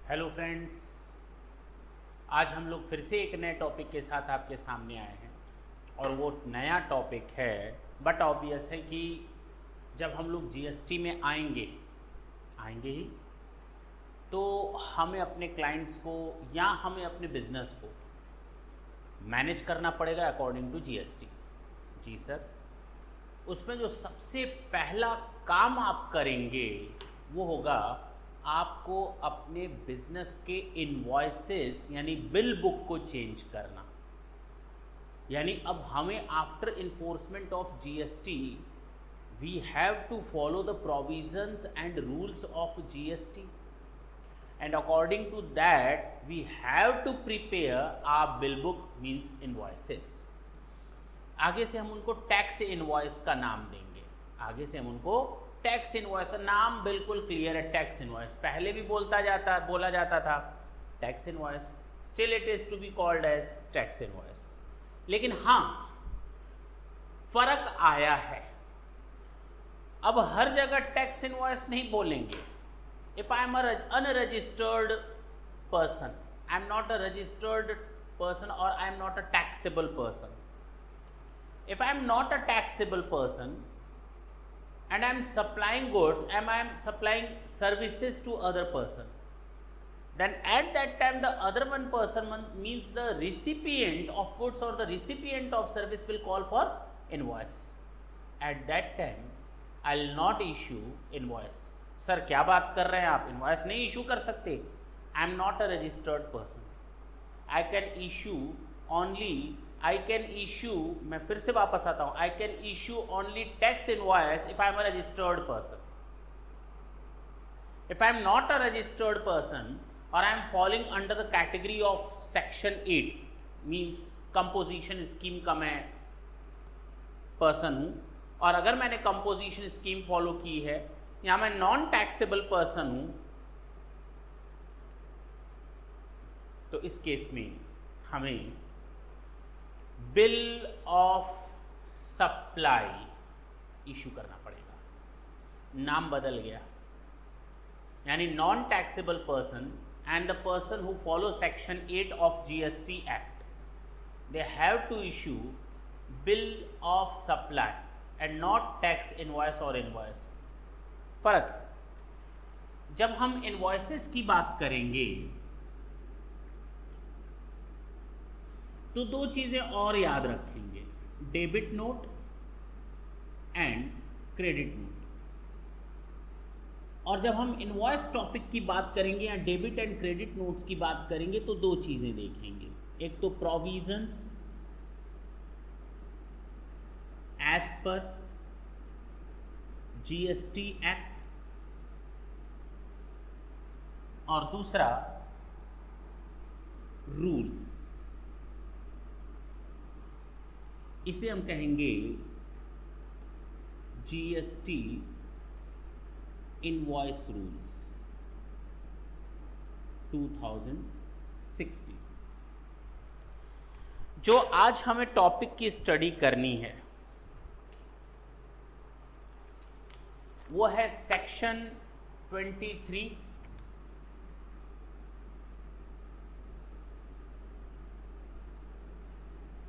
Hello friends, आज हम लोग फिर से एक नए टॉपिक के साथ आपके सामने आए हैं और वो नया टॉपिक है, बट ऑब्वियस है कि जब हम लोग जीएसटी में आएंगे ही तो हमें अपने क्लाइंट्स को या हमें अपने बिजनेस को मैनेज करना पड़ेगा अकॉर्डिंग टू जीएसटी। जी सर, उसमें जो सबसे पहला काम आप करेंगे वो होगा आपको अपने बिजनेस के इनवॉइसेस यानी बिल बुक को चेंज करना। यानी अब हमें after enforcement of GST we have to follow the provisions and rules of GST and according to that we have to prepare our bill book means invoices. आगे से हम उनको टैक्स इनवॉइस का नाम देंगे। आगे से हम उनको टैक्स इनवॉइस का नाम बिल्कुल क्लियर है, टैक्स इनवॉइस। पहले भी बोला जाता था tax invoice, still it is to be called as tax invoice. लेकिन हाँ, फर्क आया है। अब हर जगह टैक्स इनवॉइस नहीं बोलेंगे। If I am unregistered person, I am not a registered person और I am not a taxable person. If I am not a taxable person and I am supplying goods and I am supplying services to other person, then at that time the other one person means the recipient of goods or the recipient of service will call for invoice. At that time I will not issue invoice. Sir, क्या बात कर रहे हैं आप? invoice नहीं issue कर सकते। I am not a registered person. I can issue only मैं फिर से वापस आता हूं, I can issue only tax invoice if I am a registered person. If I am not a registered person or I am falling under the category of section 8 means composition scheme का मैं person हूं और अगर मैंने composition scheme follow की है या मैं नॉन टैक्सेबल पर्सन हूं, तो इस केस में हमें बिल ऑफ सप्लाई इशू करना पड़ेगा। नाम बदल गया, यानी non taxable person and the person who follow section 8 of GST act, they have to issue bill of supply and not tax invoice और इनवॉइस। फर्क, जब हम इनवॉइसेस की बात करेंगे तो दो चीजें और याद रखेंगे, debit note and credit note. और जब हम इनवॉइस टॉपिक की बात करेंगे या डेबिट एंड क्रेडिट नोट्स की बात करेंगे तो दो चीजें देखेंगे, एक तो provisions as per GST act और दूसरा रूल्स। इसे हम कहेंगे जीएसटी इनवॉइस रूल्स 2016। जो आज हमें टॉपिक की स्टडी करनी है वो है section 23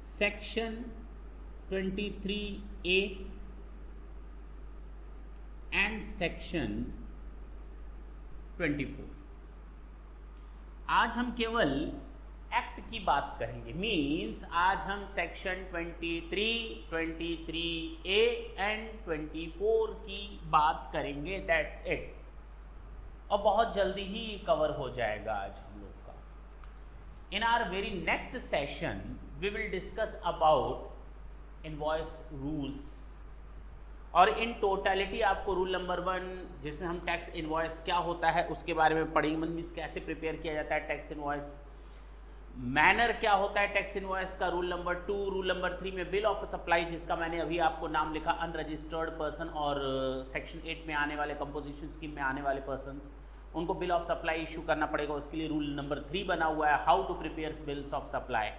section 23A and section 24। आज हम केवल एक्ट की बात करेंगे, मींस आज हम सेक्शन 23, 23A एंड 24 की बात करेंगे, दैट्स इट। और बहुत जल्दी ही कवर हो जाएगा आज हम लोग का। In our very next session we will discuss about invoice rules और इन टोटलिटी आपको रूल नंबर 1 जिसमें हम टैक्स इनवॉइस क्या होता है उसके बारे में पढ़ेंगे, मीन्स कैसे प्रिपेयर किया जाता है टैक्स इनवॉइस, मैनर क्या होता है टैक्स इनवॉइस का, रूल नंबर 2, रूल नंबर 3 में बिल ऑफ सप्लाई जिसका मैंने अभी आपको नाम लिखा, अनरजिस्टर्ड पर्सन और सेक्शन 8 में आने वाले कंपोजिशन स्कीम में आने वाले पर्सन्स उनको बिल ऑफ सप्लाई इशू करना पड़ेगा। उसके लिए रूल नंबर 3 बना हुआ है, how to prepare bills of supply.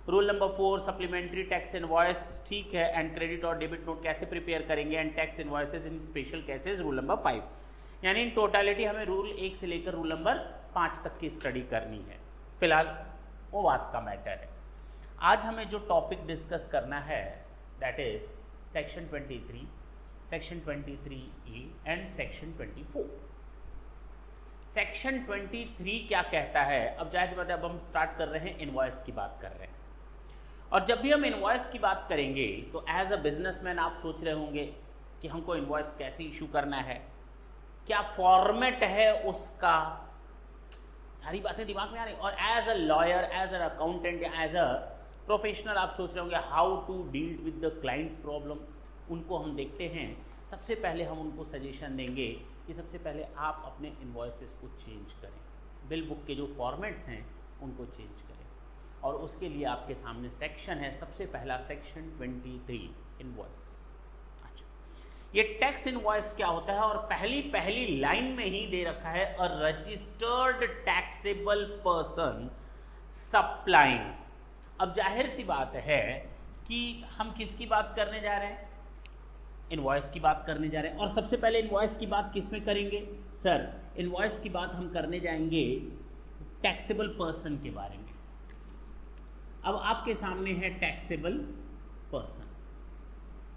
Rule number 4 supplementary tax invoice, ठीक है, एंड क्रेडिट और डेबिट नोट कैसे प्रिपेयर करेंगे and tax invoices in special cases, rule number 5। यानी इन टोटलिटी हमें रूल 1 से लेकर रूल नंबर 5 तक की स्टडी करनी है, फिलहाल वो बात का मैटर है। आज हमें जो टॉपिक डिस्कस करना है that is section 23, section 23E and section 24। Section 23 क्या कहता है? अब जाहिर बात है, अब हम स्टार्ट कर रहे हैं, इनवॉइस की बात कर रहे हैं। और जब भी हम इनवॉइस की बात करेंगे तो एज अ बिजनेसमैन आप सोच रहे होंगे कि हमको इनवॉइस कैसे इशू करना है, क्या फॉर्मेट है उसका, सारी बातें दिमाग में आ रही। और as a lawyer, as a accountant या एज अ प्रोफेशनल आप सोच रहे होंगे how to deal with the clients problem. उनको हम देखते हैं, सबसे पहले हम उनको सजेशन देंगे कि सबसे पहले आप अपने इनवॉइसेस को चेंज करें, बिल बुक के जो फॉर्मेट्स हैं उनको चेंज करें। और उसके लिए आपके सामने सेक्शन है, सबसे पहला सेक्शन 23 इनवॉइस। अच्छा, ये टैक्स इनवॉइस क्या होता है? और पहली लाइन में ही दे रखा है a registered taxable person supplying. अब जाहिर सी बात है कि हम किसकी बात करने जा रहे हैं? इनवॉइस की बात करने जा रहे हैं। और सबसे पहले इनवॉइस की बात किस में करेंगे? सर, इनवॉइस की बात हम करने जाएंगे टैक्सेबल पर्सन के बारे में। अब आपके सामने है टैक्सेबल पर्सन।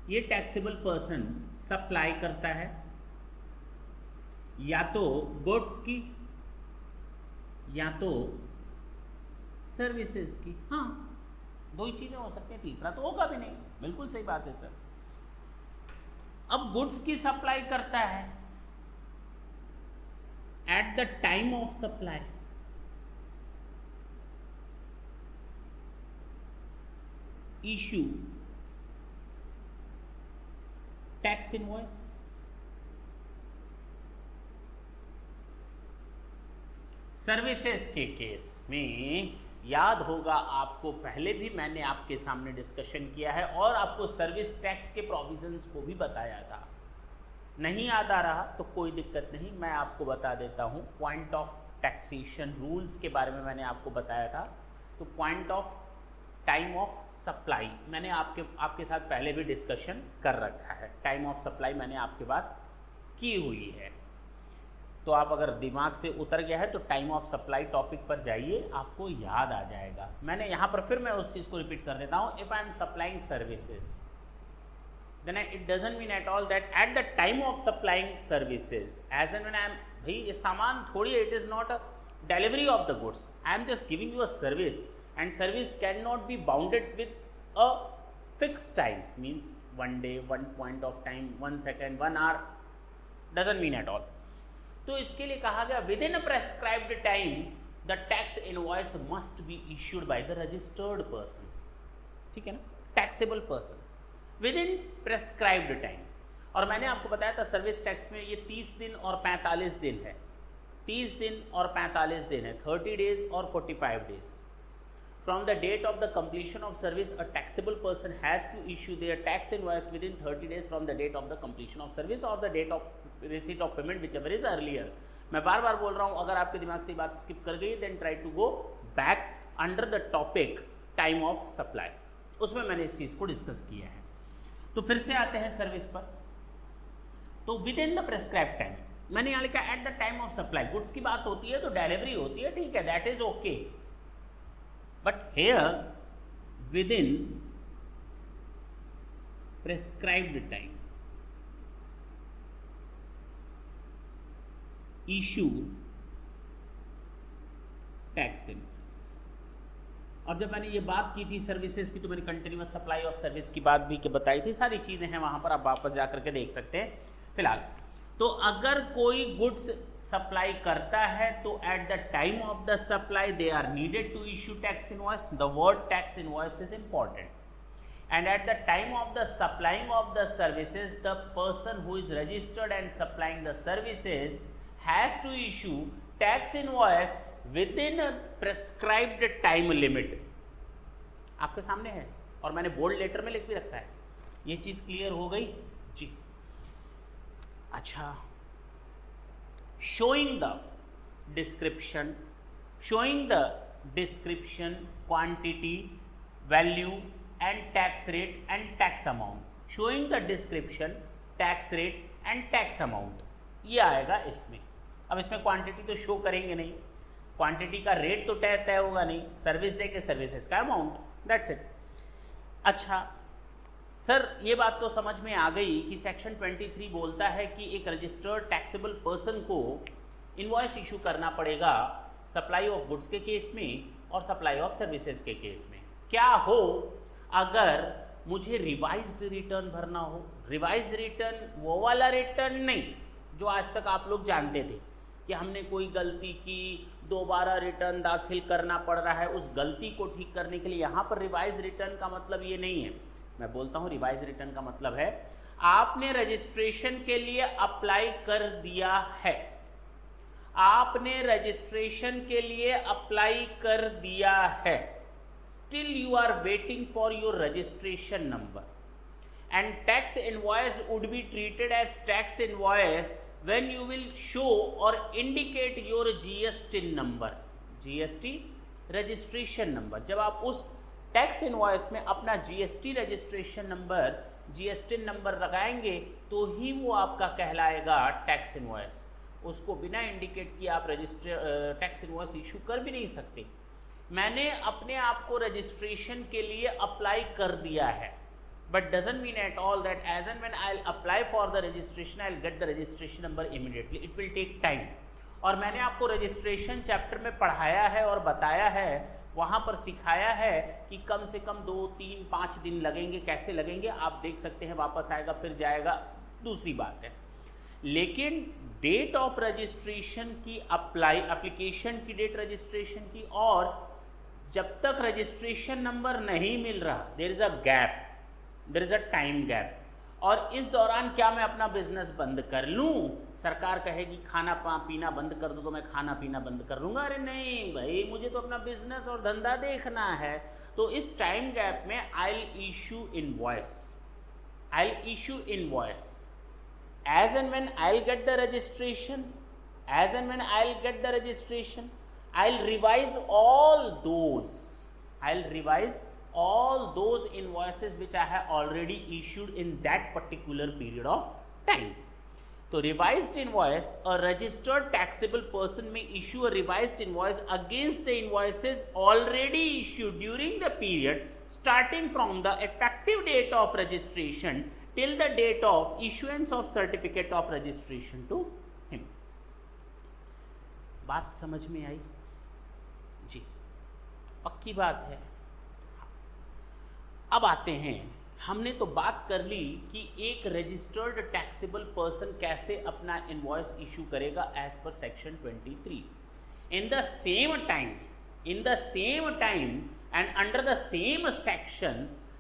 ये टैक्सेबल पर्सन सप्लाई करता है या तो गुड्स की या तो सर्विसेज की। हाँ, दो ही चीजें हो सकती हैं, तीसरा तो होगा भी नहीं। बिल्कुल सही बात है सर। अब गुड्स की सप्लाई करता है eight the time of supply, issue tax invoice. Services के केस में याद होगा आपको, पहले भी मैंने आपके सामने डिस्कशन किया है और आपको सर्विस टैक्स के प्रोविजंस को भी बताया था। नहीं याद आ रहा तो कोई दिक्कत नहीं, मैं आपको बता देता हूं। पॉइंट ऑफ टैक्सेशन रूल्स के बारे में मैंने आपको बताया था। तो point of time of supply मैंने आपके साथ पहले भी डिस्कशन कर रखा है। टाइम ऑफ सप्लाई मैंने आपके बात की हुई है, तो आप अगर दिमाग से उतर गया है तो टाइम ऑफ सप्लाई टॉपिक पर जाइए, आपको याद आ जाएगा। मैंने यहाँ पर फिर मैं उस चीज़ को रिपीट कर देता हूँ। If I am supplying services then it doesn't mean at all that at the time of supplying services as an I am, भाई ये सामान थोड़ी, it is not a delivery of the goods, I am just giving you a service and service cannot be bounded with a fixed time, means 1 day, 1 point of time, 1 second, 1 hour, doesn't mean at all। तो इसके लिए कहा गया within a prescribed time the tax invoice must be issued by the registered person। ठीक है ना, taxable person within prescribed time। और मैंने आपको बताया था सर्विस टैक्स में ये 30 दिन और 45 दिन है, 30 दिन और 45 दिन है, 30 days और 45 days। From the date of the completion of service, a taxable person has to issue their tax invoice within 30 days from the date of the completion of service or the date of receipt of payment, whichever is earlier। मैं बार बार बोल रहा हूँ, अगर आपके दिमाग से ये बात स्किप कर गई then try to go back under the topic time of supply, उसमें मैंने इस चीज़ को डिस्कस किया है। तो फिर से आते हैं सर्विस पर। तो with in the prescribe time, मैंने यहाँ लिखा eight the time of supply. Goods की बात होती है तो डिलीवरी होती है, ठीक है, that is okay. But here within prescribed time issue tax invoice। और जब मैंने ये बात की थी सर्विसेज की तो मैंने कंटिन्यूअस सप्लाई ऑफ सर्विस की बात भी बताई थी, सारी चीजें हैं वहां पर, आप वापस जा करके देख सकते हैं। फिलहाल तो अगर कोई गुड्स सप्लाई करता है तो at the time of the supply they are needed to issue tax invoice. The word tax invoice is important. And at the time of the supplying of the services the person who is registered and supplying the services has to issue tax invoice within a prescribed time limit. आपके सामने है और मैंने bold letter में लिख भी रखा है। ये चीज क्लियर हो गई जी? अच्छा, showing the description, quantity, value and tax rate and tax amount, showing the description, tax rate and tax amount, ये आएगा इसमें। अब इसमें क्वांटिटी तो शो करेंगे नहीं, क्वांटिटी का रेट तो तय होगा नहीं, सर्विस दे के सर्विसेज का अमाउंट, दैट्स इट। अच्छा सर, ये बात तो समझ में आ गई कि सेक्शन 23 बोलता है कि एक रजिस्टर्ड टैक्सेबल पर्सन को इनवॉइस इशू करना पड़ेगा सप्लाई ऑफ गुड्स के केस में और सप्लाई ऑफ सर्विसेज के केस में। क्या हो अगर मुझे रिवाइज्ड रिटर्न भरना हो? रिवाइज रिटर्न वो वाला रिटर्न नहीं जो आज तक आप लोग जानते थे कि हमने कोई गलती की, दोबारा रिटर्न दाखिल करना पड़ रहा है, उस गलती को ठीक करने के लिए। यहाँ पर रिवाइज रिटर्न का मतलब ये नहीं है। मैं बोलता हूँ रिवाइज रिटर्न का मतलब है आपने रजिस्ट्रेशन के लिए अप्लाई कर दिया है, आपने रजिस्ट्रेशन के लिए अप्लाई कर दिया है, still you are waiting for your registration number, and tax invoice would be treated as tax invoice when you will show or indicate your GST number, GST registration number। जब आप उस tax invoice में अपना GST registration number, GST number लगाएंगे तो ही वो आपका कहलाएगा टैक्स इनवॉइस। उसको बिना इंडिकेट किए आप टैक्स इनवॉइस इशू कर भी नहीं सकते। मैंने अपने आप को रजिस्ट्रेशन के लिए अप्लाई कर दिया है, but doesn't mean at all that as and when I will apply for the registration I will get the registration number immediately, it will take time. और मैंने आपको रजिस्ट्रेशन चैप्टर में पढ़ाया है और बताया है, वहाँ पर सिखाया है कि कम से कम 2, 3, 5 दिन लगेंगे। कैसे लगेंगे आप देख सकते हैं, वापस आएगा फिर जाएगा, दूसरी बात है। लेकिन डेट ऑफ रजिस्ट्रेशन की एप्लीकेशन की डेट रजिस्ट्रेशन की, और जब तक रजिस्ट्रेशन नंबर नहीं मिल रहा, there is a gap, there is a time gap. और इस दौरान क्या मैं अपना बिजनेस बंद कर लूं? सरकार कहेगी खाना पीना बंद कर दो तो मैं खाना पीना बंद कर लूंगा? अरे नहीं भाई, मुझे तो अपना बिजनेस और धंधा देखना है। तो इस टाइम गैप में I will issue invoice, I will issue invoice as and when I'll get the registration, as and when I'll get the registration, I'll revise all those invoices which I have already issued in that particular period of time. So revised invoice, a registered taxable person may issue a revised invoice against the invoices already issued during the period starting from the effective date of registration till the date of issuance of certificate of registration to him। बात समझ में आई जी? पक्की बात है। अब आते हैं, हमने तो बात कर ली कि एक रजिस्टर्ड टैक्सेबल पर्सन कैसे अपना इनवॉइस इशू करेगा as per section 23। In the same time and under the same section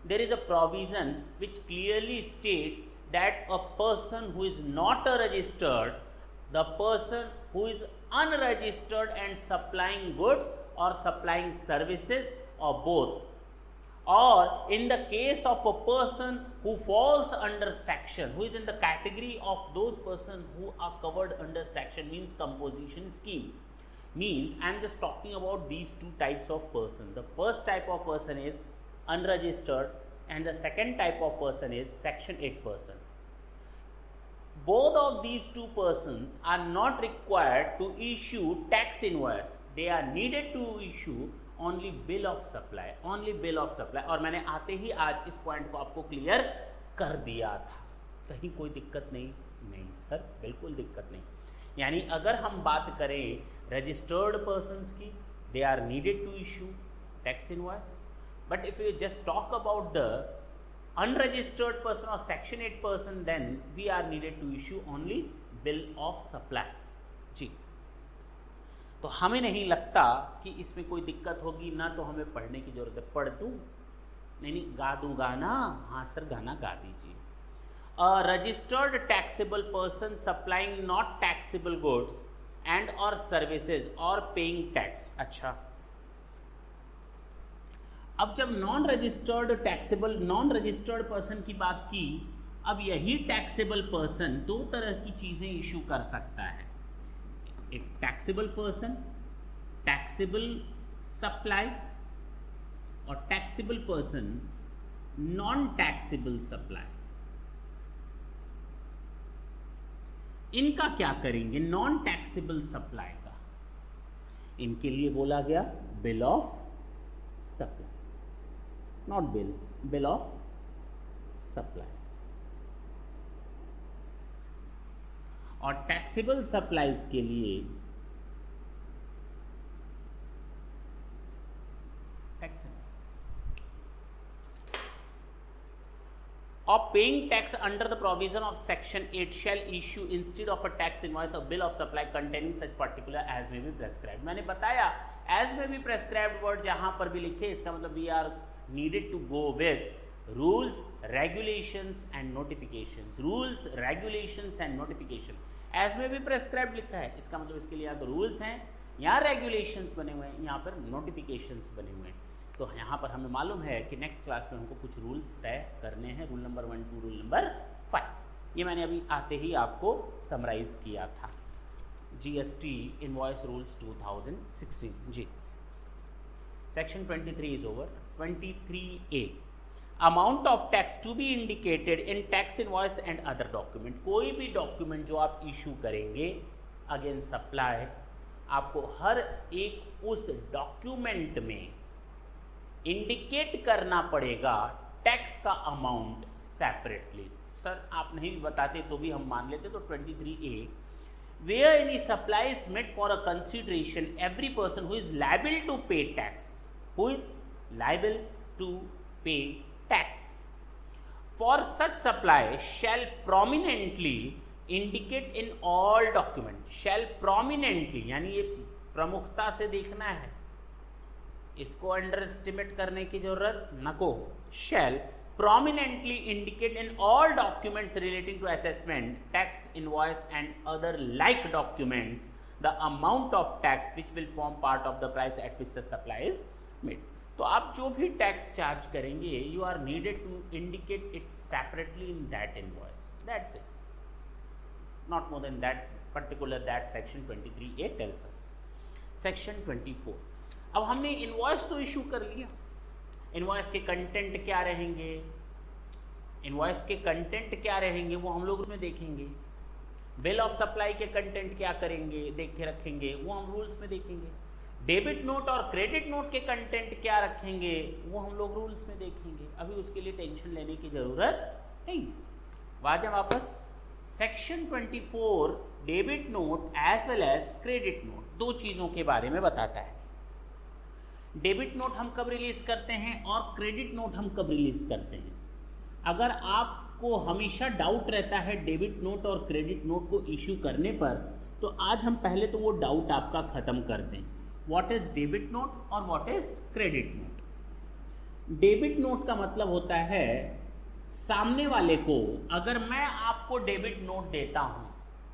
there is a provision which clearly states that a person who is not a registered, the person who is unregistered and supplying goods or supplying services or both, or in the case of a person who falls under section, who is in the category of those persons who are covered under section, means composition scheme, means I am just talking about these two types of person. The first type of person is unregistered and the second type of person is section 8 person. Both of these two persons are not required to issue tax invoice, they are needed to issue only bill of supply, only bill of supply। और मैंने आते ही आज इस point को आपको clear कर दिया था। कहीं कोई दिक्कत नहीं सर, बिल्कुल दिक्कत नहीं। यानी अगर हम बात करें रजिस्टर्ड पर्सन्स की, they are needed to issue tax invoice, but if you just talk about the unregistered person or section 8 person, then we are needed to issue only bill of supply जी। तो हमें नहीं लगता कि इसमें कोई दिक्कत होगी, ना तो हमें पढ़ने की जरूरत है। पढ़ दूं? नहीं, गा दूं गाना? हाँ सर, गाना गा दीजिए। A registered taxable person supplying not taxable goods and or services or paying tax। अच्छा, अब जब नॉन रजिस्टर्ड पर्सन की बात की, अब यही टैक्सेबल पर्सन दो तरह की चीजें इशू कर सकता है। एक टैक्सेबल पर्सन, टैक्सेबल सप्लाई, और taxable person non taxable supply. इनका क्या करेंगे? नॉन टैक्सेबल सप्लाई का इनके लिए बोला गया bill of supply, not bills, bill of supply. और टैक्सेबल सप्लाईज के लिए tax of paying tax under the provision of section 8 shall issue instead of a tax invoice a bill of supply containing such particular as may be prescribed। मैंने बताया as may be prescribed word जहां पर भी लिखे इसका मतलब we are needed to go with rules, regulations and notifications, rules, regulations and notification। as may be prescribed लिखा है, इसका मतलब इसके लिए या तो रूल्स हैं या रेगुलेशंस बने हुए हैं, यहाँ पर नोटिफिकेशंस बने हुए हैं। तो यहाँ पर हमें मालूम है कि नेक्स्ट क्लास में हमको कुछ रूल्स तय करने हैं, rule number 1 to rule number 5। ये मैंने अभी आते ही आपको समराइज किया था। GST invoice rules 2016। जी, section 23 is over. 23A, amount of tax to be indicated in tax invoice and other document. कोई भी डॉक्यूमेंट जो आप इशू करेंगे अगेंस्ट सप्लाई, आपको हर एक उस डॉक्यूमेंट में इंडिकेट करना पड़ेगा टैक्स का अमाउंट सेपरेटली। सर आप नहीं भी बताते तो भी हम मान लेते। तो 23A, where any supply is made for a consideration every person who is liable to pay tax, who is liable to pay tax for such supply shall prominently indicate in all document. Shall prominently यानी ये प्रमुखता से देखना है, इसको under estimate करने की जरूरत नको। Shall prominently indicate in all documents relating to assessment, tax invoice and other like documents the amount of tax which will form part of the price at which the supply is made. तो आप जो भी tax charge करेंगे you are needed to indicate it separately in that invoice, that's it, not more than that particular that section 23A tells us. Section 24, अब हमने invoice तो issue कर लिया, इनवॉइस के कंटेंट क्या रहेंगे, इनवॉइस के कंटेंट क्या रहेंगे वो हम लोग उसमें देखेंगे। बिल ऑफ सप्लाई के कंटेंट क्या करेंगे देख के रखेंगे वो हम रूल्स में देखेंगे। डेबिट नोट और क्रेडिट नोट के कंटेंट क्या रखेंगे वो हम लोग रूल्स में देखेंगे। अभी उसके लिए टेंशन लेने की जरूरत नहीं। वाजब वापस section 24 debit note as well as credit note दो चीजों के बारे में बताता है। डेबिट नोट हम कब रिलीज करते हैं और क्रेडिट नोट हम कब रिलीज करते हैं। अगर आपको हमेशा डाउट रहता है डेबिट नोट और क्रेडिट नोट को इश्यू करने पर, तो आज हम पहले तो वो डाउट आपका खत्म कर दें। व्हाट इज डेबिट नोट और what is credit note. Debit note का मतलब होता है सामने वाले को, अगर मैं आपको डेबिट नोट देता हूं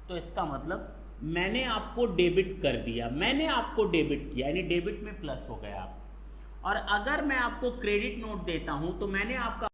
तो इसका मतलब मैंने आपको डेबिट कर दिया, मैंने आपको डेबिट किया, यानी डेबिट में प्लस हो गया आप। और अगर मैं आपको क्रेडिट नोट देता हूं तो मैंने आपका